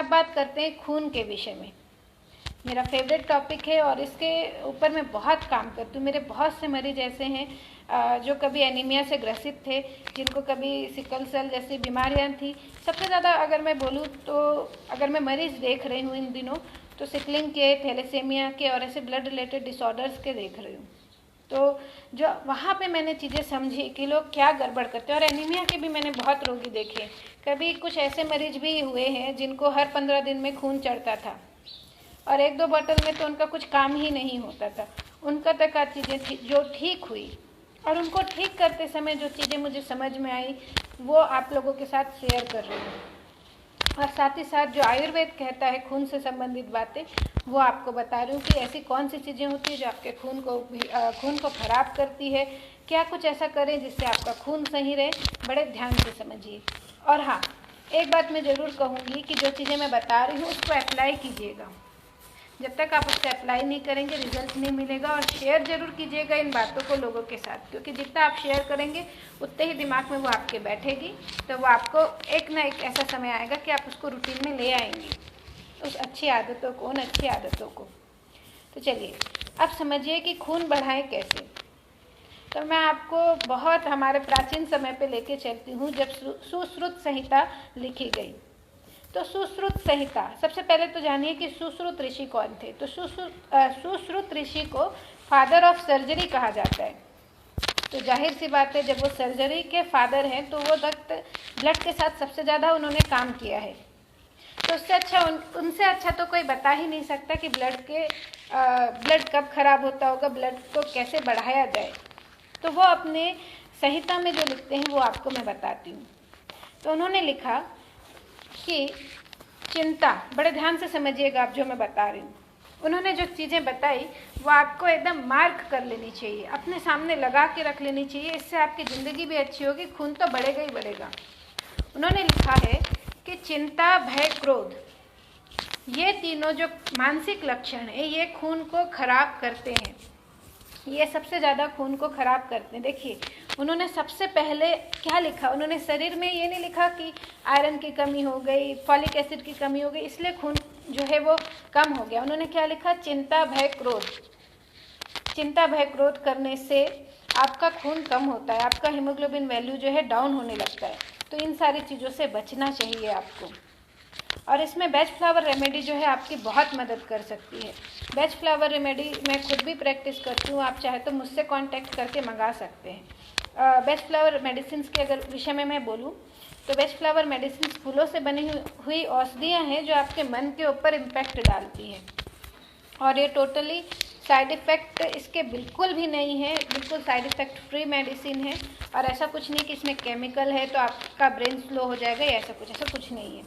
अब बात करते हैं खून के विषय में। मेरा फेवरेट टॉपिक है और इसके ऊपर मैं बहुत काम करती हूँ। मेरे बहुत से मरीज ऐसे हैं जो कभी एनीमिया से ग्रसित थे, जिनको कभी सिकल सेल जैसी बीमारियाँ थी। सबसे ज़्यादा अगर मैं बोलूँ तो अगर मैं मरीज देख रही हूँ इन दिनों तो सिकलिंग के, थैलेसेमिया के और ऐसे ब्लड रिलेटेड डिसऑर्डर्स के देख रही हूँ। तो जो वहाँ पे मैंने चीज़ें समझी कि लोग क्या गड़बड़ करते हैं। और एनीमिया के भी मैंने बहुत रोगी देखे। कभी कुछ ऐसे मरीज भी हुए हैं जिनको हर 15 दिन में खून चढ़ता था और 1-2 बोतल में तो उनका कुछ काम ही नहीं होता था। उनका तक चीज़ें थी जो ठीक हुई, और उनको ठीक करते समय जो चीज़ें मुझे समझ में आई वो आप लोगों के साथ शेयर कर रही हूँ। और साथ ही साथ जो आयुर्वेद कहता है खून से संबंधित बातें, वो आपको बता रही हूँ कि ऐसी कौन सी चीज़ें होती है जो आपके खून को ख़राब करती है। क्या कुछ ऐसा करें जिससे आपका खून सही रहे, बड़े ध्यान से समझिए। और हाँ, एक बात मैं ज़रूर कहूँगी कि जो चीज़ें मैं बता रही हूँ उसको अप्लाई कीजिएगा। जब तक आप उसको अप्लाई नहीं करेंगे रिजल्ट नहीं मिलेगा। और शेयर ज़रूर कीजिएगा इन बातों को लोगों के साथ, क्योंकि जितना आप शेयर करेंगे उतने ही दिमाग में वो आपके बैठेगी। तो वो आपको एक ना एक ऐसा समय आएगा कि आप उसको रूटीन में ले आएंगे, उस अच्छी आदतों को, उन अच्छी आदतों को। तो चलिए अब समझिए कि खून बढ़ाएं कैसे। तो मैं आपको बहुत हमारे प्राचीन समय पे लेके चलती हूँ, जब सुश्रुत संहिता लिखी गई। तो सुश्रुत संहिता, सबसे पहले तो जानिए कि सुश्रुत ऋषि कौन थे। तो सुश्रुत ऋषि को फादर ऑफ सर्जरी कहा जाता है। तो जाहिर सी बात है, जब वो सर्जरी के फादर हैं तो वो ब्लड के साथ सबसे ज़्यादा उन्होंने काम किया है। तो उससे अच्छा उनसे अच्छा तो कोई बता ही नहीं सकता कि ब्लड कब खराब होता होगा, ब्लड को कैसे बढ़ाया जाए। तो वो अपने संहिता में जो लिखते हैं वो आपको मैं बताती हूँ। तो उन्होंने लिखा कि चिंता, बड़े ध्यान से समझिएगा आप जो मैं बता रही हूँ। उन्होंने जो चीज़ें बताई वो आपको एकदम मार्क कर लेनी चाहिए, अपने सामने लगा के रख लेनी चाहिए। इससे आपकी ज़िंदगी भी अच्छी होगी, खून तो बढ़ेगा ही बढ़ेगा। उन्होंने लिखा है कि चिंता, भय, क्रोध, ये तीनों जो मानसिक लक्षण है ये खून को खराब करते हैं। ये सबसे ज़्यादा खून को ख़राब करते हैं। देखिए उन्होंने सबसे पहले क्या लिखा, उन्होंने शरीर में ये नहीं लिखा कि आयरन की कमी हो गई, फॉलिक एसिड की कमी हो गई इसलिए खून जो है वो कम हो गया। उन्होंने क्या लिखा, चिंता, भय, क्रोध। चिंता, भय, क्रोध करने से आपका खून कम होता है, आपका हीमोग्लोबिन वैल्यू जो है डाउन होने लगता है। तो इन सारी चीज़ों से बचना चाहिए आपको। और इसमें बेस्ट फ्लावर रेमेडी जो है आपकी बहुत मदद कर सकती है। बेस्ट फ्लावर रेमेडी मैं खुद भी प्रैक्टिस करती हूँ, आप चाहे तो मुझसे कांटेक्ट करके मंगा सकते हैं। बेस्ट फ्लावर मेडिसिन के अगर विषय में मैं बोलूँ तो बेस्ट फ्लावर मेडिसिन फूलों से बनी हुई औषधियाँ हैं जो आपके मन के ऊपर इम्पैक्ट डालती हैं। और ये टोटली साइड इफ़ेक्ट इसके बिल्कुल भी नहीं है, बिल्कुल साइड इफ़ेक्ट फ्री मेडिसिन है। और ऐसा कुछ नहीं कि इसमें केमिकल है तो आपका ब्रेन स्लो हो जाएगा या ऐसा कुछ नहीं है।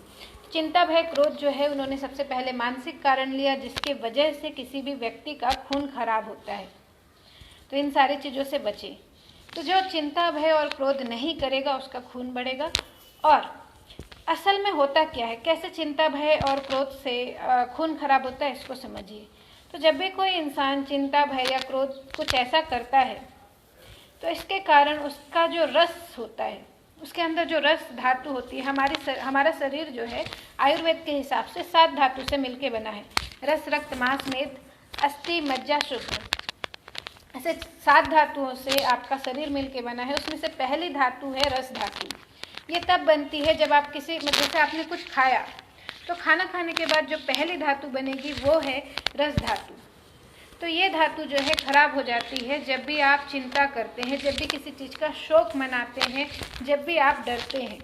चिंता, भय, क्रोध जो है उन्होंने सबसे पहले मानसिक कारण लिया जिसके वजह से किसी भी व्यक्ति का खून खराब होता है। तो इन सारी चीज़ों से बचे। तो जो चिंता, भय और क्रोध नहीं करेगा उसका खून बढ़ेगा। और असल में होता क्या है, कैसे चिंता, भय और क्रोध से खून खराब होता है इसको समझिए। तो जब भी कोई इंसान चिंता, भय या क्रोध कुछ ऐसा करता है तो इसके कारण उसका जो रस होता है, उसके अंदर जो रस धातु होती है, हमारा शरीर जो है आयुर्वेद के हिसाब से 7 धातु से मिलके बना है। रस, रक्त, मांस, मेद, अस्थि, मज्जा, शुक्र, ऐसे 7 धातुओं से आपका शरीर मिलके बना है। उसमें से पहली धातु है रस धातु। ये तब बनती है जब आप जैसे आपने कुछ खाया तो खाना खाने के बाद जो पहली धातु बनेगी वो है रस धातु। तो ये धातु जो है खराब हो जाती है जब भी आप चिंता करते हैं, जब भी किसी चीज़ का शोक मनाते हैं, जब भी आप डरते हैं।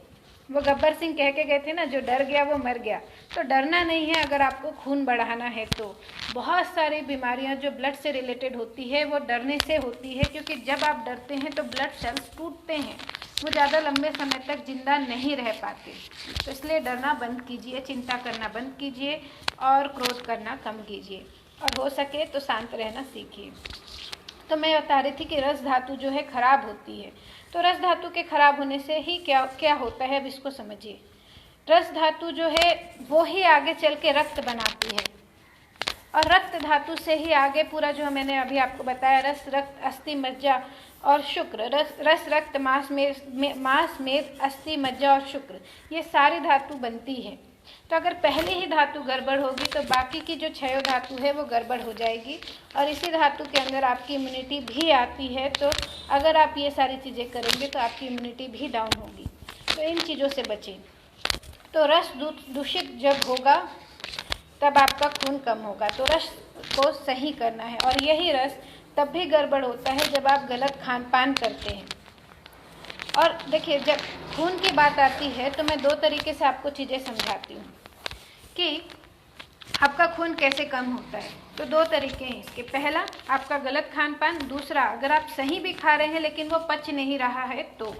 वो गब्बर सिंह कह के गए थे ना, जो डर गया वो मर गया। तो डरना नहीं है अगर आपको खून बढ़ाना है। तो बहुत सारी बीमारियां जो ब्लड से रिलेटेड होती है वो डरने से होती है, क्योंकि जब आप डरते हैं तो ब्लड सेल्स टूटते हैं, वो ज़्यादा लंबे समय तक जिंदा नहीं रह पाते। तो इसलिए डरना बंद कीजिए, चिंता करना बंद कीजिए और क्रोध करना कम कीजिए, और हो सके तो शांत रहना सीखिए। तो मैं बता रही थी कि रस धातु जो है खराब होती है। तो रस धातु के खराब होने से ही क्या होता है, अब इसको समझिए। रस धातु जो है वो ही आगे चल के रक्त बनाती है, और रक्त धातु से ही आगे पूरा जो मैंने अभी आपको बताया, रस, रक्त, अस्थि, मज्जा और शुक्र, रस, रक्त, मांस, मेद, अस्थि, मज्जा और शुक्र, ये सारी धातु बनती है। तो अगर पहली ही धातु गड़बड़ होगी तो बाकी की जो 6 धातु है वो गड़बड़ हो जाएगी, और इसी धातु के अंदर आपकी इम्यूनिटी भी आती है। तो अगर आप ये सारी चीज़ें करेंगे तो आपकी इम्यूनिटी भी डाउन होगी। तो इन चीज़ों से बचें। तो रस दूषित जब होगा तब आपका खून कम होगा, तो रस को सही करना है। और यही रस तब भी गड़बड़ होता है जब आप गलत खान पान करते हैं। और देखिए, जब खून की बात आती है तो मैं 2 तरीके से आपको चीज़ें समझाती हूँ कि आपका खून कैसे कम होता है। तो 2 तरीके हैं इसके। पहला, आपका गलत खान पान। दूसरा, अगर आप सही भी खा रहे हैं लेकिन वो पच नहीं रहा है तो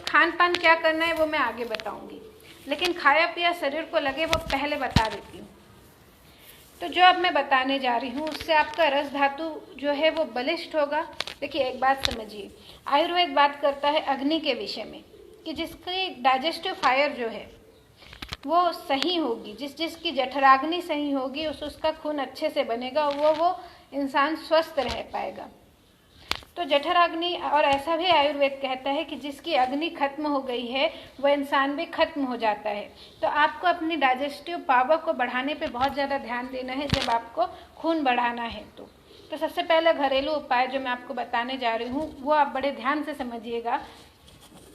खान पान क्या करना है वो मैं आगे बताऊंगी, लेकिन खाया पिया शरीर को लगे वो पहले बता देती हूँ। तो जो अब मैं बताने जा रही हूँ उससे आपका रस धातु जो है वो बलिष्ठ होगा। देखिए, एक बात समझिए, आयुर्वेद बात करता है अग्नि के विषय में कि जिसकी डाइजेस्टिव फायर जो है वो सही होगी, जिसकी जठराग्नि सही होगी, उसका खून अच्छे से बनेगा, वो इंसान स्वस्थ रह पाएगा। तो जठराग्नि, और ऐसा भी आयुर्वेद कहता है कि जिसकी अग्नि खत्म हो गई है वह इंसान भी खत्म हो जाता है। तो आपको अपनी डाइजेस्टिव पावर को बढ़ाने पे बहुत ज़्यादा ध्यान देना है जब आपको खून बढ़ाना है। तो सबसे पहले घरेलू उपाय जो मैं आपको बताने जा रही हूँ वो आप बड़े ध्यान से समझिएगा।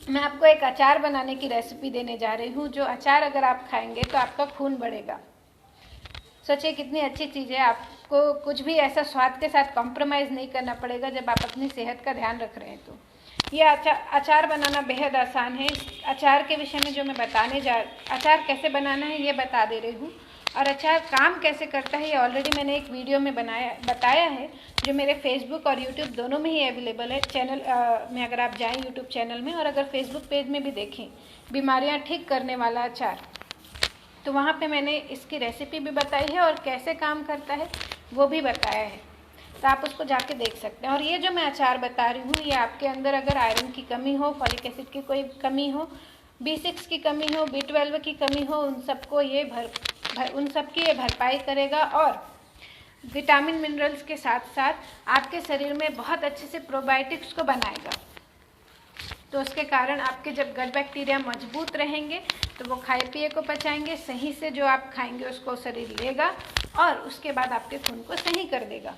मैं आपको एक अचार बनाने की रेसिपी देने जा रही हूँ, जो अचार अगर आप खाएंगे तो आपका खून बढ़ेगा। सोचिए कितनी अच्छी चीज़ है, आपको कुछ भी ऐसा स्वाद के साथ कॉम्प्रोमाइज़ नहीं करना पड़ेगा जब आप अपनी सेहत का ध्यान रख रहे हैं। तो ये अचार बनाना बेहद आसान है। अचार के विषय में जो मैं अचार कैसे बनाना है ये बता दे रही हूँ, और अचार काम कैसे करता है ये ऑलरेडी मैंने एक वीडियो में बताया है, जो मेरे फेसबुक और यूट्यूब दोनों में ही अवेलेबल है। चैनल में अगर आप जाएँ यूट्यूब चैनल में, और अगर फेसबुक पेज में भी देखें बीमारियाँ ठीक करने वाला अचार, तो वहाँ पे मैंने इसकी रेसिपी भी बताई है और कैसे काम करता है वो भी बताया है, तो आप उसको जाके देख सकते हैं। और ये जो मैं अचार बता रही हूँ ये आपके अंदर अगर आयरन की कमी हो, फॉलिक एसिड की कोई कमी हो, B6 की कमी हो, B12 की कमी हो, उन सबकी ये भरपाई करेगा। और विटामिन मिनरल्स के साथ साथ आपके शरीर में बहुत अच्छे से प्रोबायोटिक्स को बनाएगा। तो उसके कारण आपके जब गट बैक्टीरिया मजबूत रहेंगे तो वो खाए पिए को पचाएंगे, सही से जो आप खाएंगे उसको शरीर लेगा और उसके बाद आपके खून को सही कर देगा।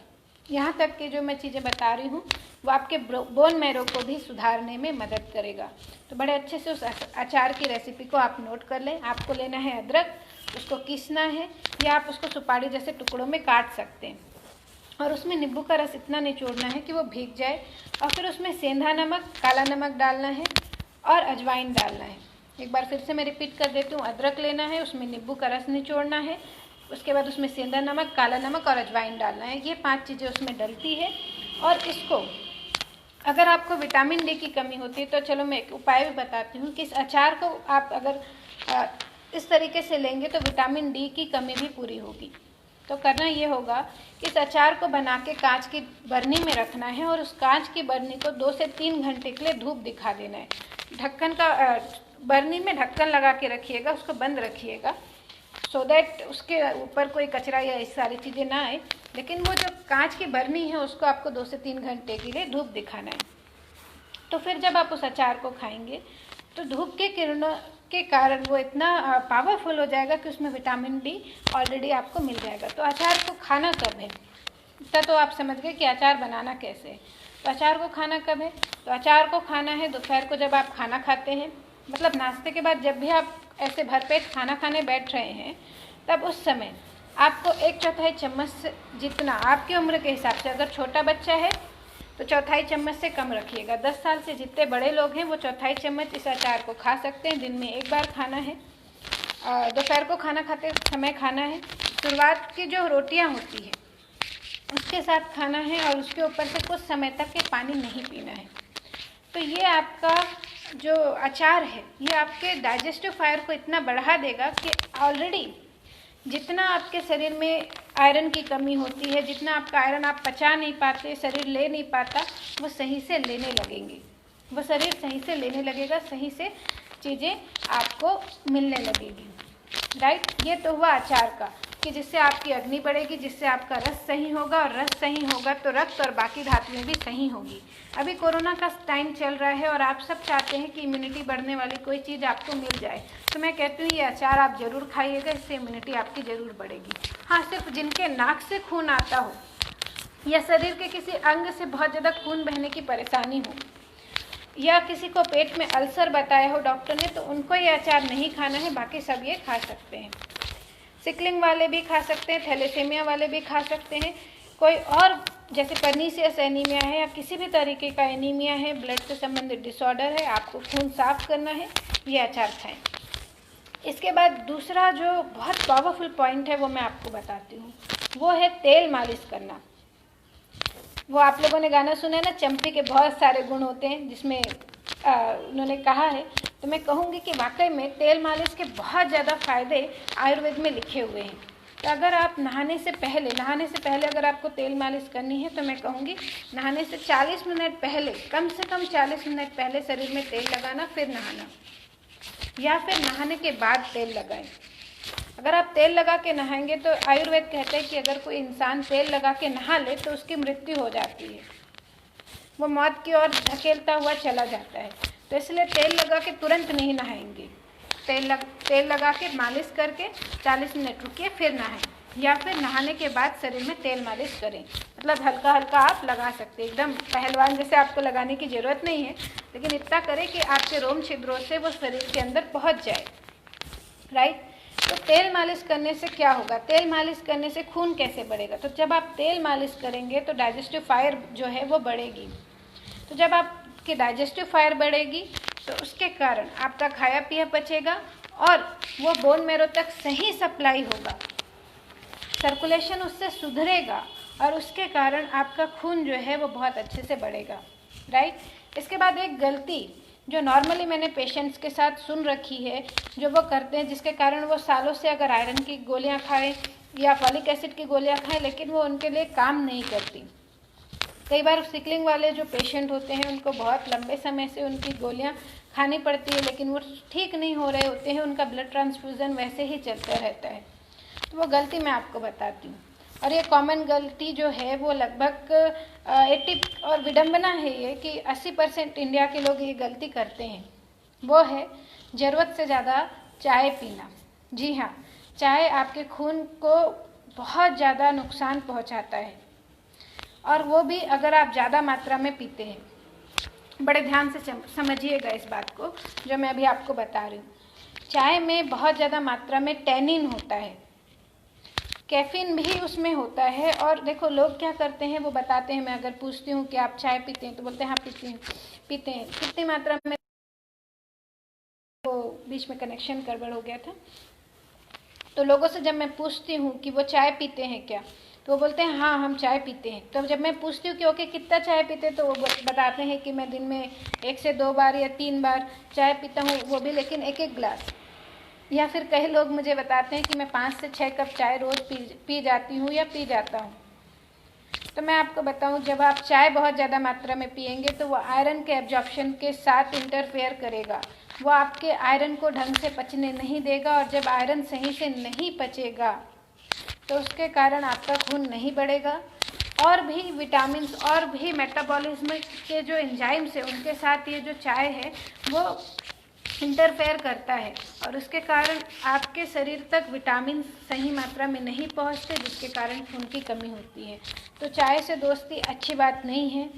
यहाँ तक कि जो मैं चीज़ें बता रही हूँ वो आपके बोन मैरो को भी सुधारने में मदद करेगा। तो बड़े अच्छे से उस अचार की रेसिपी को आप नोट कर लें। आपको लेना है अदरक, उसको घिसना है, या आप उसको सुपारी जैसे टुकड़ों में काट सकते हैं, और उसमें नींबू का रस इतना निचोड़ना है कि वो भीग जाए, और फिर उसमें सेंधा नमक, काला नमक डालना है और अजवाइन डालना है। एक बार फिर से मैं रिपीट कर देती हूँ, अदरक लेना है, उसमें नींबू का रस निचोड़ना है, उसके बाद उसमें सेंधा नमक, काला नमक और अजवाइन डालना है। ये 5 चीज़ें उसमें डलती है। और इसको अगर आपको विटामिन डी की कमी होती है तो चलो मैं एक उपाय भी बताती हूँ कि इस अचार को आप अगर इस तरीके से लेंगे तो विटामिन डी की कमी भी पूरी होगी। तो करना ये होगा कि इस अचार को बना के कांच की बरनी में रखना है, और उस कांच की बरनी को 2 से 3 घंटे के लिए धूप दिखा देना है। ढक्कन का बरनी में ढक्कन लगा के रखिएगा, उसको बंद रखिएगा, सो दैट उसके ऊपर कोई कचरा या इस सारी चीज़ें ना आए। लेकिन वो जो कांच की बरनी है उसको आपको 2 से 3 घंटे के लिए धूप दिखाना है। तो फिर जब आप उस अचार को खाएंगे तो धूप के किरणों के कारण वो इतना पावरफुल हो जाएगा कि उसमें विटामिन डी ऑलरेडी आपको मिल जाएगा। तो अचार को खाना कब है, इतना तो आप समझ गए कि अचार बनाना कैसे है। तो अचार को खाना कब है, तो अचार को खाना है दोपहर को जब आप खाना खाते हैं, मतलब नाश्ते के बाद जब भी आप ऐसे भरपेट खाना खाने बैठ रहे हैं, तब उस समय आपको 1/4 चम्मच जितना आपकी उम्र के हिसाब से, अगर छोटा बच्चा है तो 1/4 चम्मच से कम रखिएगा। 10 साल से जितने बड़े लोग हैं वो 1/4 चम्मच इस अचार को खा सकते हैं। दिन में 1 बार खाना है, दोपहर को खाना खाते समय खाना है। शुरुआत की जो रोटियां होती है उसके साथ खाना है, और उसके ऊपर से कुछ समय तक के पानी नहीं पीना है। तो ये आपका जो अचार है ये आपके डाइजेस्टिव फायर को इतना बढ़ा देगा कि ऑलरेडी जितना आपके शरीर में आयरन की कमी होती है, जितना आपका आयरन आप पचा नहीं पाते, शरीर ले नहीं पाता, वो सही से लेने लगेंगे, वो शरीर सही से लेने लगेगा, सही से चीज़ें आपको मिलने लगेगी। राइट, ये तो हुआ अचार का। कि जिससे आपकी अग्नि बढ़ेगी, जिससे आपका रस सही होगा, और रस सही होगा तो रक्त और बाकी धातुएं भी सही होगी। अभी कोरोना का टाइम चल रहा है और आप सब चाहते हैं कि इम्यूनिटी बढ़ने वाली कोई चीज़ आपको मिल जाए, तो मैं कहती हूँ ये अचार आप ज़रूर खाइएगा, इससे इम्यूनिटी आपकी ज़रूर बढ़ेगी। हाँ, सिर्फ जिनके नाक से खून आता हो या शरीर के किसी अंग से बहुत ज़्यादा खून बहने की परेशानी हो, या किसी को पेट में अल्सर बताया हो डॉक्टर ने, तो उनको ये अचार नहीं खाना है, बाकी सब ये खा सकते हैं। सिकलिंग वाले भी खा सकते हैं, थैलेसेमिया वाले भी खा सकते हैं, कोई और जैसे पर्नीशियस एनीमिया है या किसी भी तरीके का एनीमिया है, ब्लड से संबंधित डिसऑर्डर है, आपको खून साफ करना है, ये अचार खाएं। इसके बाद दूसरा जो बहुत पावरफुल पॉइंट है वो मैं आपको बताती हूँ, वो है तेल मालिश करना। वो आप लोगों ने गाना सुना है ना, चंपी के बहुत सारे गुण होते हैं, जिसमें उन्होंने कहा है, तो मैं कहूँगी कि वाकई में तेल मालिश के बहुत ज़्यादा फायदे आयुर्वेद में लिखे हुए हैं। तो अगर आप नहाने से पहले अगर आपको तेल मालिश करनी है, तो मैं कहूँगी नहाने से 40 मिनट पहले, कम से कम 40 मिनट पहले शरीर में तेल लगाना, फिर नहाना, या फिर नहाने के बाद तेल लगाएं। अगर आप तेल लगा के नहाएंगे तो आयुर्वेद कहते हैं कि अगर कोई इंसान तेल लगा के नहा ले तो उसकी मृत्यु हो जाती है, वो मौत की ओर धकेलता हुआ चला जाता है। तो इसलिए तेल लगा के तुरंत नहीं नहाएंगे, तेल लगा के मालिश करके 40 मिनट रुकिए फिर नहाएं, या फिर नहाने के बाद शरीर में तेल मालिश करें। मतलब हल्का हल्का आप लगा सकते हैं, एकदम पहलवान जैसे आपको लगाने की ज़रूरत नहीं है, लेकिन इतना करें कि आपके रोम छिद्रों से वो शरीर के अंदर पहुंच जाए, राइट। तो तेल मालिश करने से क्या होगा, तेल मालिश करने से खून कैसे बढ़ेगा, तो जब आप तेल मालिश करेंगे तो डाइजेस्टिव फायर जो है वो बढ़ेगी। तो जब आपकी डाइजेस्टिव फायर बढ़ेगी तो उसके कारण आपका खाया पिया पचेगा और वो बोन मैरो तक सही सप्लाई होगा, सर्कुलेशन उससे सुधरेगा, और उसके कारण आपका खून जो है वो बहुत अच्छे से बढ़ेगा, राइट। इसके बाद एक गलती जो नॉर्मली मैंने पेशेंट्स के साथ सुन रखी है, जो वो करते हैं, जिसके कारण वो सालों से अगर आयरन की गोलियां खाएं या फॉलिक एसिड की गोलियां खाएं, लेकिन वो उनके लिए काम नहीं करती। कई बार सिकलिंग वाले जो पेशेंट होते हैं उनको बहुत लंबे समय से उनकी गोलियां खानी पड़ती है, लेकिन वो ठीक नहीं हो रहे होते हैं, उनका ब्लड ट्रांसफ्यूज़न वैसे ही चलता रहता है। तो वो गलती मैं आपको बताती हूँ, और ये कॉमन गलती जो है वो लगभग 80, और विडंबना है ये कि 80% इंडिया के लोग ये गलती करते हैं, वो है ज़रूरत से ज़्यादा चाय पीना। जी हाँ, चाय आपके खून को बहुत ज़्यादा नुकसान पहुँचाता है, और वो भी अगर आप ज़्यादा मात्रा में पीते हैं। बड़े ध्यान से समझिएगा इस बात को जो मैं अभी आपको बता रही हूँ। चाय में बहुत ज़्यादा मात्रा में टैनिन होता है, कैफीन भी उसमें होता है। और देखो लोग क्या करते हैं, वो बताते हैं, मैं अगर पूछती हूँ कि आप चाय पीते हैं तो बोलते हैं हाँ पीते हैं। कितनी मात्रा में, वो बीच में कनेक्शन गड़बड़ हो गया था। तो लोगों से जब मैं पूछती हूँ कि वो चाय पीते हैं क्या, तो वो बोलते हैं हाँ हम चाय पीते हैं। तो जब मैं पूछती हूँ कि ओके कितना चाय पीते हैं, तो वो बताते हैं कि मैं दिन में 1 से 2 बार या 3 बार चाय पीता हूँ, वो भी लेकिन 1-1 गिलास। या फिर कई लोग मुझे बताते हैं कि मैं 5 से 6 कप चाय रोज़ पी जाती हूँ या पी जाता हूँ। तो मैं आपको बताऊँ, जब आप चाय बहुत ज़्यादा मात्रा में पिएंगे तो वो आयरन के एब्जॉर्प्शन के साथ इंटरफेयर करेगा, वो आपके आयरन को ढंग से पचने नहीं देगा, और जब आयरन सही से नहीं पचेगा तो उसके कारण आपका खून नहीं बढ़ेगा, और भी विटामिन्स और भी मेटाबॉलिज्म के जो एंजाइम्स है उनके साथ ये जो चाय है वो इंटरफेयर करता है, और उसके कारण आपके शरीर तक विटामिन सही मात्रा में नहीं पहुंचते, जिसके कारण खून की कमी होती है। तो चाय से दोस्ती अच्छी बात नहीं है।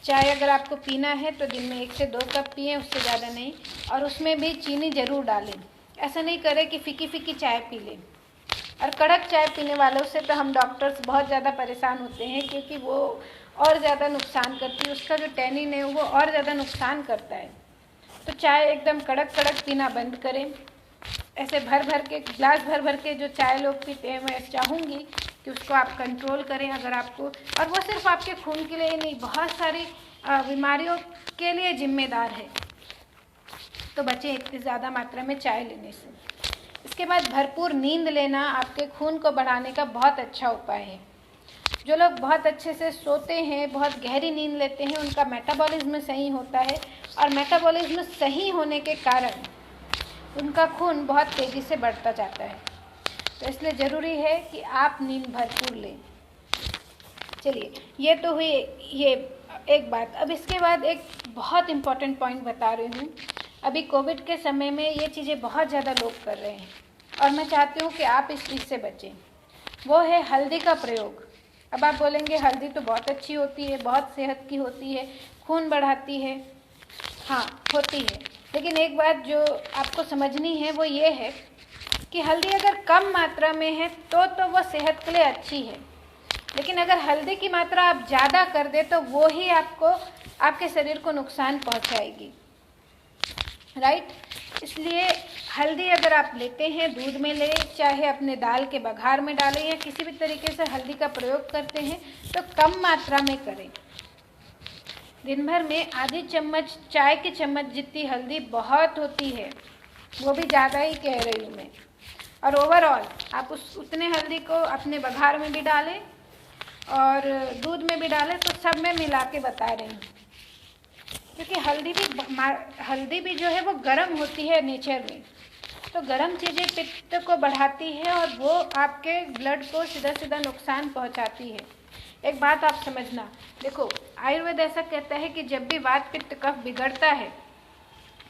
चाय अगर आपको पीना है तो दिन में 1 से 2 कप पिएं, उससे ज़्यादा नहीं, और उसमें भी चीनी ज़रूर डालें। ऐसा नहीं करें कि फीकी फीकी चाय पी लें। और कड़क चाय पीने वालों से तो हम डॉक्टर्स बहुत ज़्यादा परेशान होते हैं, क्योंकि वो और ज़्यादा नुकसान करती है, उसका जो टैनिन है वो और ज़्यादा नुकसान करता है। तो चाय एकदम कड़क पीना बंद करें। ऐसे भर के ग्लास भर के जो चाय लोग पीते हैं, मैं चाहूँगी कि उसको आप कंट्रोल करें अगर आपको, और वो सिर्फ आपके खून के लिए नहीं, बहुत सारी बीमारियों के लिए जिम्मेदार है। तो बचें इतनी ज़्यादा मात्रा में चाय लेने से। इसके बाद भरपूर नींद लेना आपके खून को बढ़ाने का बहुत अच्छा उपाय है। जो लोग बहुत अच्छे से सोते हैं, बहुत गहरी नींद लेते हैं, उनका मेटाबॉलिज्म सही होता है, और मेटाबॉलिज्म सही होने के कारण उनका खून बहुत तेज़ी से बढ़ता जाता है। तो इसलिए ज़रूरी है कि आप नींद भरपूर लें। चलिए, ये तो हुई ये एक बात। अब इसके बाद एक बहुत इम्पॉर्टेंट पॉइंट बता रही हूँ। अभी कोविड के समय में ये चीज़ें बहुत ज़्यादा लोग कर रहे हैं और मैं चाहती हूँ कि आप इस चीज़ से बचें। वो है हल्दी का प्रयोग। अब आप बोलेंगे हल्दी तो बहुत अच्छी होती है, बहुत सेहत की होती है, खून बढ़ाती है। हाँ, होती है, लेकिन एक बात जो आपको समझनी है वो ये है कि हल्दी अगर कम मात्रा में है तो वो सेहत के लिए अच्छी है, लेकिन अगर हल्दी की मात्रा आप ज़्यादा कर दे तो वो ही आपको आपके शरीर को नुकसान पहुंचाएगी, राइट। इसलिए हल्दी अगर आप लेते हैं, दूध में ले, चाहे अपने दाल के बघार में डालें या किसी भी तरीके से हल्दी का प्रयोग करते हैं तो कम मात्रा में करें। दिन भर में आधी चम्मच, चाय की चम्मच जितनी हल्दी बहुत होती है, वो भी ज़्यादा ही कह रही हूँ मैं। और ओवरऑल आप उतने हल्दी को अपने बघार में भी डालें और दूध में भी डालें, तो सब में मिला के बता रही हूँ, क्योंकि हल्दी भी जो है वो गर्म होती है नेचर में, तो गर्म चीज़ें पित्त को बढ़ाती है और वो आपके ब्लड को सीधा सीधा नुकसान पहुंचाती है। एक बात आप समझना, देखो आयुर्वेद ऐसा कहता है कि जब भी वात पित्त कफ बिगड़ता है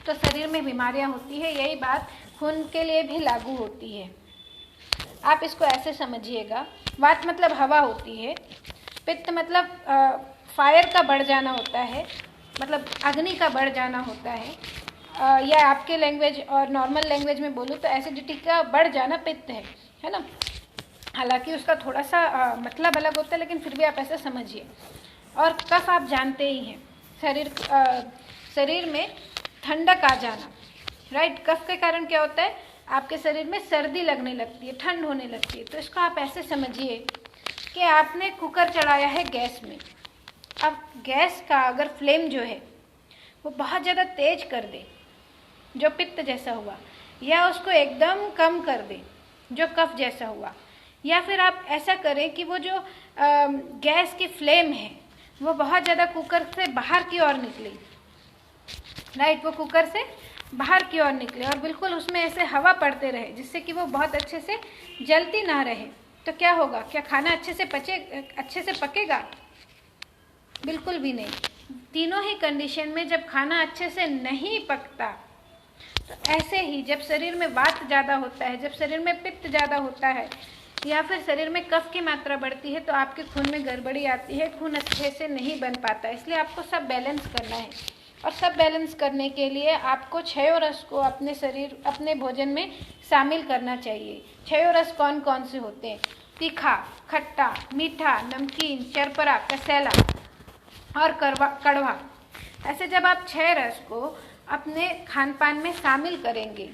तो शरीर में बीमारियां होती है। यही बात खून के लिए भी लागू होती है। आप इसको ऐसे समझिएगा, वात मतलब हवा होती है, पित्त मतलब फायर का बढ़ जाना होता है, मतलब अग्नि का बढ़ जाना होता है, या आपके लैंग्वेज और नॉर्मल लैंग्वेज में बोलूँ तो एसिडिटी का बढ़ जाना पित्त है ना। हालांकि उसका थोड़ा सा मतलब अलग होता है, लेकिन फिर भी आप ऐसा समझिए। और कफ आप जानते ही हैं, शरीर में ठंडक आ जाना, राइट। कफ के कारण क्या होता है, आपके शरीर में सर्दी लगने लगती है, ठंड होने लगती है। तो इसको आप ऐसे समझिए कि आपने कुकर चढ़ाया है गैस में। अब गैस का अगर फ्लेम जो है वो बहुत ज़्यादा तेज कर दे, जो पित्त जैसा हुआ, या उसको एकदम कम कर दे, जो कफ जैसा हुआ, या फिर आप ऐसा करें कि वो जो गैस की फ्लेम है वो बहुत ज़्यादा कुकर से बाहर की ओर निकले, राइट। वो कुकर से बाहर की ओर निकले और बिल्कुल उसमें ऐसे हवा पड़ते रहे, जिससे कि वो बहुत अच्छे से जलती ना रहे। तो क्या होगा, क्या खाना अच्छे से पकेगा? बिल्कुल भी नहीं। तीनों ही कंडीशन में जब खाना अच्छे से नहीं पकता, तो ऐसे ही जब शरीर में वात ज़्यादा होता है, जब शरीर में पित्त ज़्यादा होता है, या फिर शरीर में कफ की मात्रा बढ़ती है, तो आपके खून में गड़बड़ी आती है, खून अच्छे से नहीं बन पाता। इसलिए आपको सब बैलेंस करना है, और सब बैलेंस करने के लिए आपको छयों रस को अपने भोजन में शामिल करना चाहिए। छयों रस कौन कौन से होते हैं? तीखा, खट्टा, मीठा, नमकीन, चरपरा, कसैला और कड़वा। ऐसे जब आप 6 रस को अपने खान पान में शामिल करेंगे,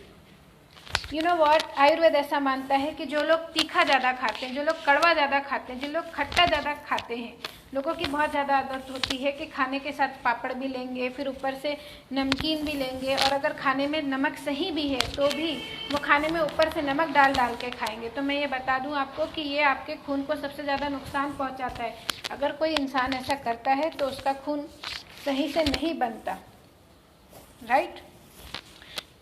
यू नो व्हाट, आयुर्वेद ऐसा मानता है कि जो लोग तीखा ज़्यादा खाते हैं, जो लोग कड़वा ज़्यादा खाते हैं, जो लोग खट्टा ज़्यादा खाते हैं, लोगों की बहुत ज़्यादा आदत होती है कि खाने के साथ पापड़ भी लेंगे, फिर ऊपर से नमकीन भी लेंगे, और अगर खाने में नमक सही भी है तो भी वो खाने में ऊपर से नमक डाल के खाएंगे। तो मैं ये बता दूं आपको कि ये आपके खून को सबसे ज़्यादा नुकसान पहुंचाता है। अगर कोई इंसान ऐसा करता है तो उसका खून सही से नहीं बनता, राइट।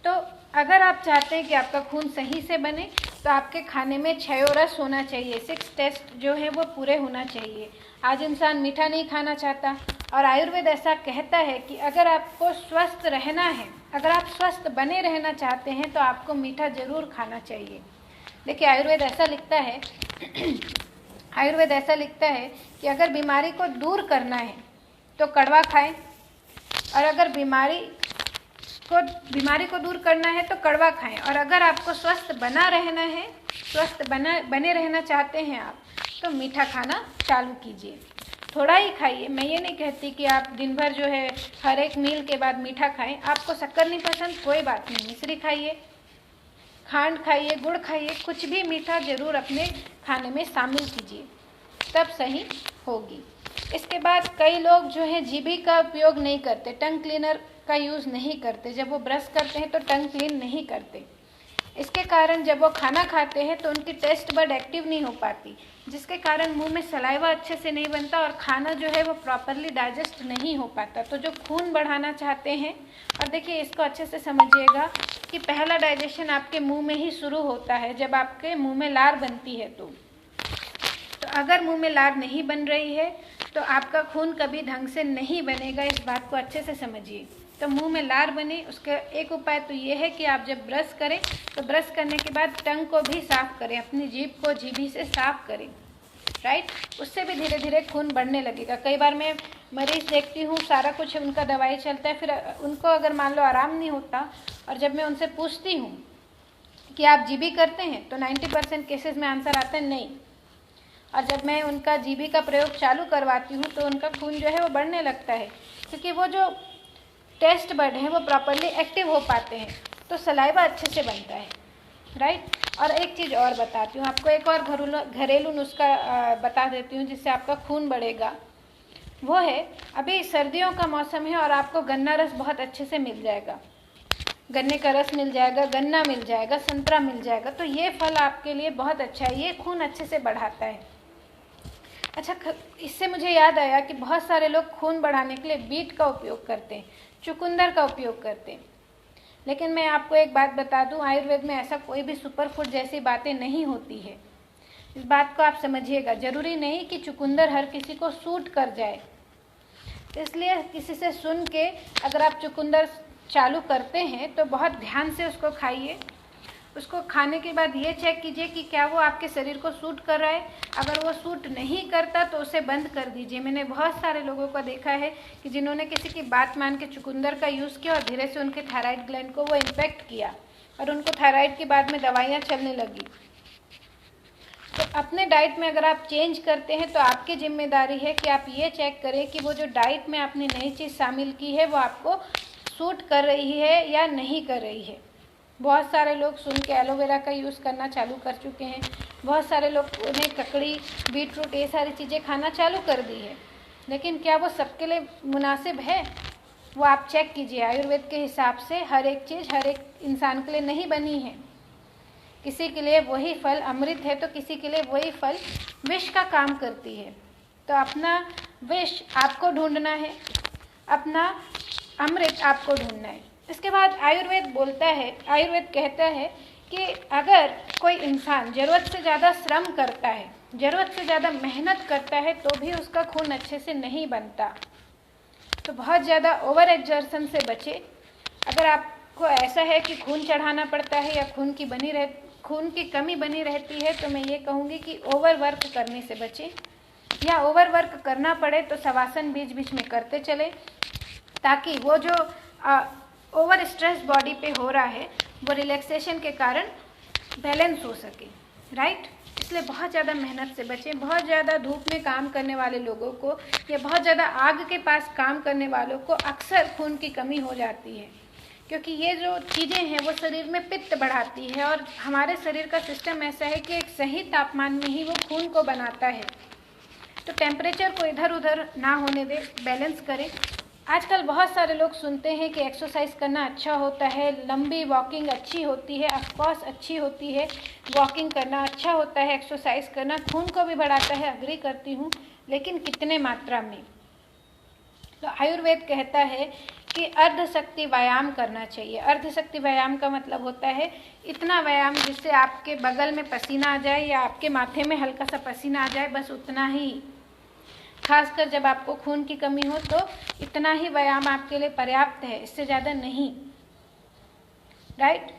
तो अगर आप चाहते हैं कि आपका खून सही से बने, तो आपके खाने में 6 रस होना चाहिए, 6 टेस्ट जो है वो पूरे होना चाहिए। आज इंसान मीठा नहीं खाना चाहता, और आयुर्वेद ऐसा कहता है कि अगर आपको स्वस्थ रहना है, अगर आप स्वस्थ बने रहना चाहते हैं, तो आपको मीठा ज़रूर खाना चाहिए। देखिए आयुर्वेद ऐसा लिखता है कि अगर बीमारी को दूर करना है तो कड़वा खाएं, और अगर बीमारी को दूर करना है तो कड़वा खाएं, और अगर आपको स्वस्थ बना रहना है, बने रहना चाहते हैं आप, तो मीठा खाना चालू कीजिए। थोड़ा ही खाइए, मैं ये नहीं कहती कि आप दिन भर जो है हर एक मील के बाद मीठा खाएं। आपको शक्कर नहीं पसंद, कोई बात नहीं, मिश्री खाइए, खांड खाइए, गुड़ खाइए, कुछ भी मीठा ज़रूर अपने खाने में शामिल कीजिए, तब सही होगी। इसके बाद कई लोग जो है जीभी का उपयोग नहीं करते, टंग क्लीनर का यूज़ नहीं करते। जब वो ब्रश करते हैं तो टंग क्लीन नहीं करते। इसके कारण जब वो खाना खाते हैं तो उनकी टेस्ट बड एक्टिव नहीं हो पाती, जिसके कारण मुंह में सलाइवा अच्छे से नहीं बनता और खाना जो है वो प्रॉपरली डाइजेस्ट नहीं हो पाता। तो जो खून बढ़ाना चाहते हैं, और देखिए इसको अच्छे से समझिएगा कि पहला डाइजेशन आपके मुंह में ही शुरू होता है जब आपके मुंह में लार बनती है। तो अगर मुंह में लार नहीं बन रही है तो आपका खून कभी ढंग से नहीं बनेगा, इस बात को अच्छे से समझिए। तो मुंह में लार बने उसका एक उपाय तो ये है कि आप जब ब्रश करें तो ब्रश करने के बाद टंग को भी साफ़ करें, अपनी जीभ को जीभी से साफ़ करें, राइट। उससे भी धीरे धीरे खून बढ़ने लगेगा। कई बार मैं मरीज़ देखती हूँ, सारा कुछ उनका दवाई चलता है, फिर उनको अगर मान लो आराम नहीं होता और जब मैं उनसे पूछती हूँ कि आप जीभी करते हैं तो 90% केसेस में आंसर आता है नहीं। और जब मैं उनका जीभी का प्रयोग चालू करवाती हूँ तो उनका खून जो है वो बढ़ने लगता है, क्योंकि वो जो टेस्ट बड हैं वो प्रॉपरली एक्टिव हो पाते हैं, तो सलाइवा अच्छे से बनता है, राइट। और एक चीज़ और बताती हूँ आपको, एक और घरेलू नुस्खा बता देती हूँ जिससे आपका खून बढ़ेगा। वो है, अभी सर्दियों का मौसम है और आपको गन्ना रस बहुत अच्छे से मिल जाएगा, गन्ने का रस मिल जाएगा, गन्ना मिल जाएगा, संतरा मिल जाएगा। तो ये फल आपके लिए बहुत अच्छा है, ये खून अच्छे से बढ़ाता है। अच्छा, इससे मुझे याद आया कि बहुत सारे लोग खून बढ़ाने के लिए बीट का उपयोग करते हैं, चुकंदर का उपयोग करते हैं, लेकिन मैं आपको एक बात बता दूं, आयुर्वेद में ऐसा कोई भी सुपर फूड जैसी बातें नहीं होती है। इस बात को आप समझिएगा। जरूरी नहीं कि चुकंदर हर किसी को सूट कर जाए, इसलिए किसी से सुन के अगर आप चुकंदर चालू करते हैं तो बहुत ध्यान से उसको खाइए। उसको खाने के बाद ये चेक कीजिए कि क्या वो आपके शरीर को सूट कर रहा है। अगर वो सूट नहीं करता तो उसे बंद कर दीजिए। मैंने बहुत सारे लोगों को देखा है कि जिन्होंने किसी की बात मान के चुकंदर का यूज़ किया और धीरे से उनके थायराइड ग्लैंड को वो इम्पैक्ट किया और उनको थायराइड के बाद में दवाइयाँ चलने लगी। तो अपने डाइट में अगर आप चेंज करते हैं तो आपकी जिम्मेदारी है कि आप ये चेक करें कि वो जो डाइट में आपने नई चीज़ शामिल की है वो आपको सूट कर रही है या नहीं कर रही है। बहुत सारे लोग सुन के एलोवेरा का यूज़ करना चालू कर चुके हैं, बहुत सारे लोग उन्हें ककड़ी, बीटरूट, ये सारी चीज़ें खाना चालू कर दी है, लेकिन क्या वो सबके लिए मुनासिब है? वो आप चेक कीजिए। आयुर्वेद के हिसाब से हर एक चीज़ हर एक इंसान के लिए नहीं बनी है। किसी के लिए वही फल अमृत है तो किसी के लिए वही फल विष का काम करती है। तो अपना विष आपको ढूंढना है, अपना अमृत आपको ढूंढना है। इसके बाद आयुर्वेद बोलता है, आयुर्वेद कहता है कि अगर कोई इंसान ज़रूरत से ज़्यादा श्रम करता है, ज़रूरत से ज़्यादा मेहनत करता है तो भी उसका खून अच्छे से नहीं बनता। तो बहुत ज़्यादा ओवर एक्जर्शन से बचे। अगर आपको ऐसा है कि खून चढ़ाना पड़ता है या खून की कमी बनी रहती है तो मैं ये कहूँगी कि ओवर वर्क करने से बचें, या ओवर वर्क करना पड़े तो शवासन बीच बीच में करते चले, ताकि वो जो ओवर स्ट्रेस बॉडी पे हो रहा है वो रिलैक्सेशन के कारण बैलेंस हो सके, राइट। इसलिए बहुत ज़्यादा मेहनत से बचें। बहुत ज़्यादा धूप में काम करने वाले लोगों को या बहुत ज़्यादा आग के पास काम करने वालों को अक्सर खून की कमी हो जाती है, क्योंकि ये जो चीज़ें हैं वो शरीर में पित्त बढ़ाती है और हमारे शरीर का सिस्टम ऐसा है कि एक सही तापमान में ही वो खून को बनाता है। तो टेम्परेचर को इधर उधर ना होने दे, बैलेंस करें। आजकल बहुत सारे लोग सुनते हैं कि एक्सरसाइज करना अच्छा होता है, लंबी वॉकिंग अच्छी होती है। ऑफकोर्स अच्छी होती है, वॉकिंग करना अच्छा होता है, एक्सरसाइज करना खून को भी बढ़ाता है, अग्री करती हूँ, लेकिन कितने मात्रा में। तो आयुर्वेद कहता है कि अर्धशक्ति व्यायाम करना चाहिए। अर्धशक्ति व्यायाम का मतलब होता है इतना व्यायाम जिससे आपके बगल में पसीना आ जाए या आपके माथे में हल्का सा पसीना आ जाए, बस उतना ही। खासकर जब आपको खून की कमी हो तो इतना ही व्यायाम आपके लिए पर्याप्त है, इससे ज़्यादा नहीं, राइट।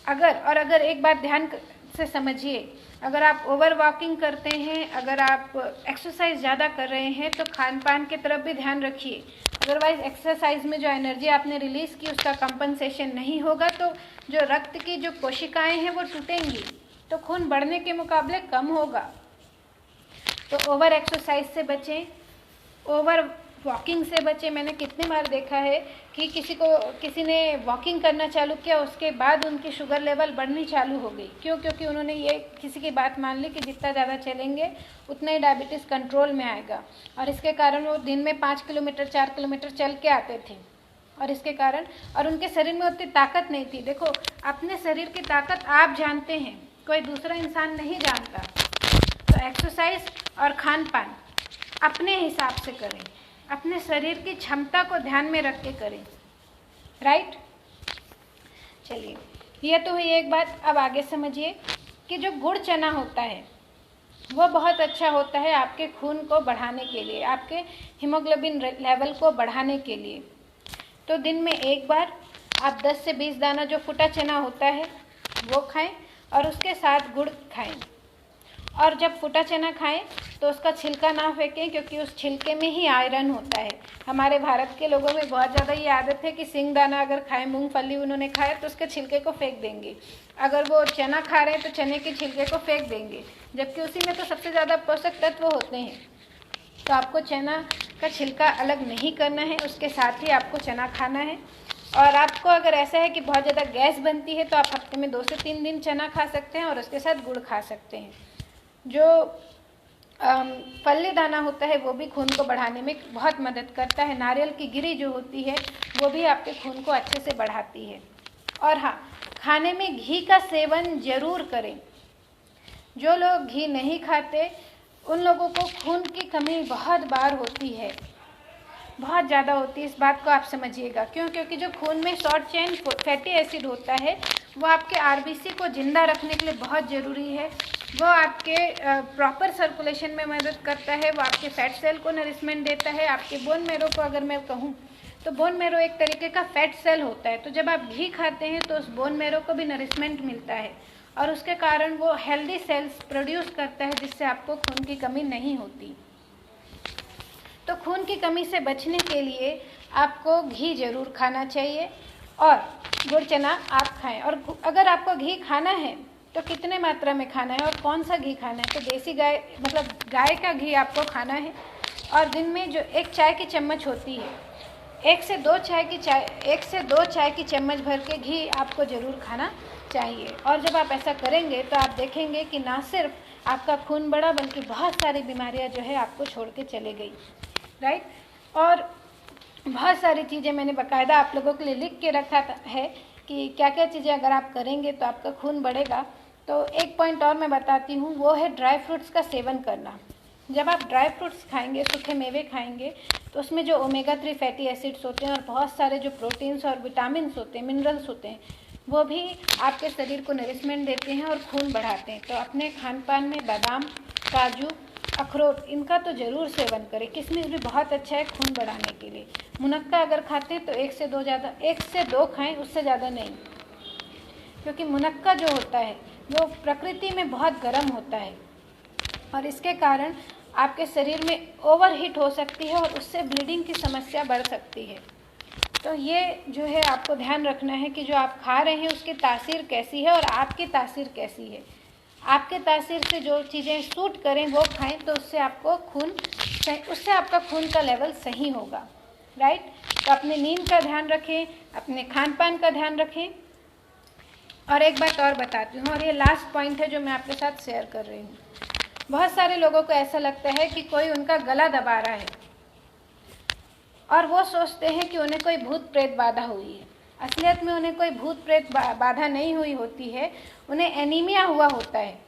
अगर एक बात ध्यान से समझिए, अगर आप ओवर वॉकिंग करते हैं, अगर आप एक्सरसाइज ज़्यादा कर रहे हैं तो खान पान की तरफ भी ध्यान रखिए। अदरवाइज एक्सरसाइज में जो एनर्जी आपने रिलीज़ की उसका कंपनसेशन नहीं होगा तो जो रक्त की जो कोशिकाएं हैं वो टूटेंगी, तो खून बढ़ने के मुकाबले कम होगा। तो ओवर एक्सरसाइज से बचें, ओवर वॉकिंग से बचें। मैंने कितने बार देखा है कि किसी ने वॉकिंग करना चालू किया, उसके बाद उनकी शुगर लेवल बढ़नी चालू हो गई। क्यों? क्योंकि उन्होंने ये किसी की बात मान ली कि जितना ज़्यादा चलेंगे उतना ही डायबिटीज़ कंट्रोल में आएगा, और इसके कारण वो दिन में 5 किलोमीटर 4 किलोमीटर चल के आते थे, और इसके कारण और उनके शरीर में उतनी ताकत नहीं थी। देखो, अपने शरीर की ताकत आप जानते हैं, कोई दूसरा इंसान नहीं जानता। तो एक्सरसाइज और खान पान अपने हिसाब से करें, अपने शरीर की क्षमता को ध्यान में रख के करें, राइट। चलिए, ये तो हुई एक बात। अब आगे समझिए कि जो गुड़ चना होता है वो बहुत अच्छा होता है आपके खून को बढ़ाने के लिए, आपके हीमोग्लोबिन लेवल को बढ़ाने के लिए। तो दिन में एक बार आप 10 से 20 दाना जो फुटा चना होता है वो खाएं और उसके साथ गुड़ खाएं। और जब फुटा चना खाएं तो उसका छिलका ना फेंकें, क्योंकि उस छिलके में ही आयरन होता है। हमारे भारत के लोगों में बहुत ज़्यादा ये आदत है कि सिंगदाना अगर खाएं, मूंगफली उन्होंने खाया तो उसके छिलके को फेंक देंगे। अगर वो चना खा रहे हैं तो चने के छिलके को फेंक देंगे, जबकि उसी में तो सबसे ज़्यादा पोषक तत्व होते हैं। तो आपको चना का छिलका अलग नहीं करना है, उसके साथ ही आपको चना खाना है। और आपको अगर ऐसा है कि बहुत ज़्यादा गैस बनती है तो आप हफ्ते में 2 से 3 दिन चना खा सकते हैं और उसके साथ गुड़ खा सकते हैं। जो फल्ली दाना होता है वो भी खून को बढ़ाने में बहुत मदद करता है। नारियल की गिरी जो होती है वो भी आपके खून को अच्छे से बढ़ाती है। और हाँ, खाने में घी का सेवन ज़रूर करें। जो लोग घी नहीं खाते उन लोगों को खून की कमी बहुत बार होती है, बहुत ज़्यादा होती है। इस बात को आप समझिएगा। क्यों? क्योंकि जो खून में शॉर्ट चेन फैटी एसिड होता है वो आपके आरबीसी को ज़िंदा रखने के लिए बहुत ज़रूरी है। वो आपके प्रॉपर सर्कुलेशन में मदद करता है, वो आपके फैट सेल को नरिशमेंट देता है। आपके बोन मेरो को अगर मैं कहूँ तो बोन मेरो एक तरीके का फैट सेल होता है। तो जब आप घी खाते हैं तो उस बोन मेरो को भी नरिशमेंट मिलता है और उसके कारण वो हेल्दी सेल्स प्रोड्यूस करता है, जिससे आपको खून की कमी नहीं होती। तो खून की कमी से बचने के लिए आपको घी ज़रूर खाना चाहिए और गुड़ चना आप खाएं। और अगर आपको घी खाना है तो कितने मात्रा में खाना है और कौन सा घी खाना है? तो देसी गाय मतलब गाय का घी आपको खाना है। और दिन में जो 1 चाय की चम्मच होती है, 1 से 2 चाय की चम्मच भर के घी आपको ज़रूर खाना चाहिए। और जब आप ऐसा करेंगे तो आप देखेंगे कि ना सिर्फ आपका खून बढ़ा बल्कि बहुत सारी बीमारियां जो है आपको छोड़ के चले गई, राइट। और बहुत सारी चीज़ें मैंने बाकायदा आप लोगों के लिए लिख के रखा है कि क्या क्या चीज़ें अगर आप करेंगे तो आपका खून बढ़ेगा। तो एक पॉइंट और मैं बताती हूँ, वो है ड्राई फ्रूट्स का सेवन करना। जब आप ड्राई फ्रूट्स खाएंगे, सूखे मेवे खाएंगे, तो उसमें जो ओमेगा 3 फैटी एसिड्स होते हैं और बहुत सारे जो प्रोटीन्स और विटामिन्स होते हैं, मिनरल्स होते हैं, वो भी आपके शरीर को नरिशमेंट देते हैं और खून बढ़ाते हैं। तो अपने खान पान में बादाम, काजू, अखरोट, इनका तो ज़रूर सेवन करें। किशमिश भी बहुत अच्छा है खून बढ़ाने के लिए। मुनक्का अगर खाते हैं तो 1 से 2 खाएं, उससे ज़्यादा नहीं, क्योंकि मुनक्का जो होता है वो प्रकृति में बहुत गर्म होता है और इसके कारण आपके शरीर में ओवरहीट हो सकती है और उससे ब्लीडिंग की समस्या बढ़ सकती है। तो ये जो है आपको ध्यान रखना है कि जो आप खा रहे हैं उसकी तासीर कैसी है और आपकी तासीर कैसी है। आपके तासीर से जो चीज़ें सूट करें वो खाएं, तो उससे आपका खून का लेवल सही होगा, राइट। तो अपनी नींद का ध्यान रखें, अपने खान पान का ध्यान रखें। और एक बात और बताती हूँ, और ये लास्ट पॉइंट है जो मैं आपके साथ शेयर कर रही हूँ। बहुत सारे लोगों को ऐसा लगता है कि कोई उनका गला दबा रहा है और वो सोचते हैं कि उन्हें कोई भूत प्रेत बाधा हुई है। असलियत में उन्हें कोई भूत प्रेत बाधा नहीं हुई होती है, उन्हें एनीमिया हुआ होता है।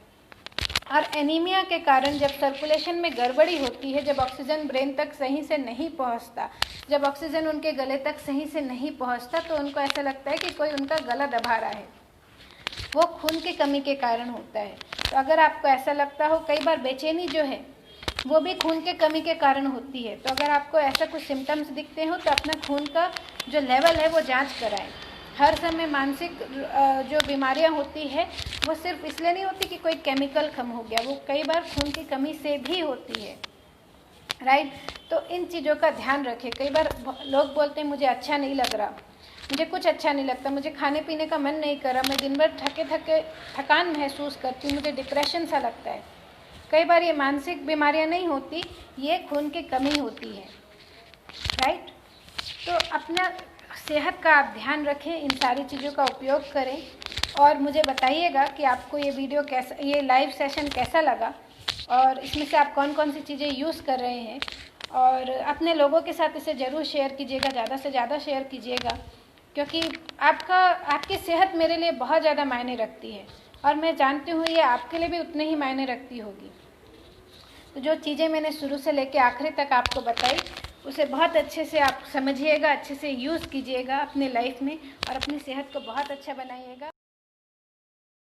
और एनीमिया के कारण जब सर्कुलेशन में गड़बड़ी होती है, जब ऑक्सीजन ब्रेन तक सही से नहीं पहुंचता, जब ऑक्सीजन उनके गले तक सही से नहीं पहुंचता, तो उनको ऐसा लगता है कि कोई उनका गला दबा रहा है। वो खून की कमी के कारण होता है। तो अगर आपको ऐसा लगता हो, कई बार बेचैनी जो है वो भी खून के कमी के कारण होती है। तो अगर आपको ऐसा कुछ सिम्टम्स दिखते हो तो अपना खून का जो लेवल है वो जांच कराएं। हर समय मानसिक जो बीमारियां होती है वो सिर्फ इसलिए नहीं होती कि कोई केमिकल कम हो गया, वो कई बार खून की कमी से भी होती है, राइट। तो इन चीज़ों का ध्यान रखें। कई बार लोग बोलते हैं मुझे अच्छा नहीं लग रहा, मुझे कुछ अच्छा नहीं लगता, मुझे खाने पीने का मन नहीं कर रहा, मैं दिन भर थकान महसूस करती हूँ, मुझे डिप्रेशन सा लगता है। कई बार ये मानसिक बीमारियां नहीं होती, ये खून की कमी होती है, राइट। तो अपना सेहत का आप ध्यान रखें, इन सारी चीज़ों का उपयोग करें और मुझे बताइएगा कि आपको ये वीडियो कैसा, ये लाइव सेशन कैसा लगा और इसमें से आप कौन कौन सी चीज़ें यूज़ कर रहे हैं। और अपने लोगों के साथ इसे ज़रूर शेयर कीजिएगा, ज़्यादा से ज़्यादा शेयर कीजिएगा क्योंकि आपकी सेहत मेरे लिए बहुत ज़्यादा मायने रखती है और मैं जानती हूँ ये आपके लिए भी उतने ही मायने रखती होगी। तो जो चीज़ें मैंने शुरू से लेकर आखिरी तक आपको बताई उसे बहुत अच्छे से आप समझिएगा, अच्छे से यूज़ कीजिएगा अपनी लाइफ में और अपनी सेहत को बहुत अच्छा बनाइएगा।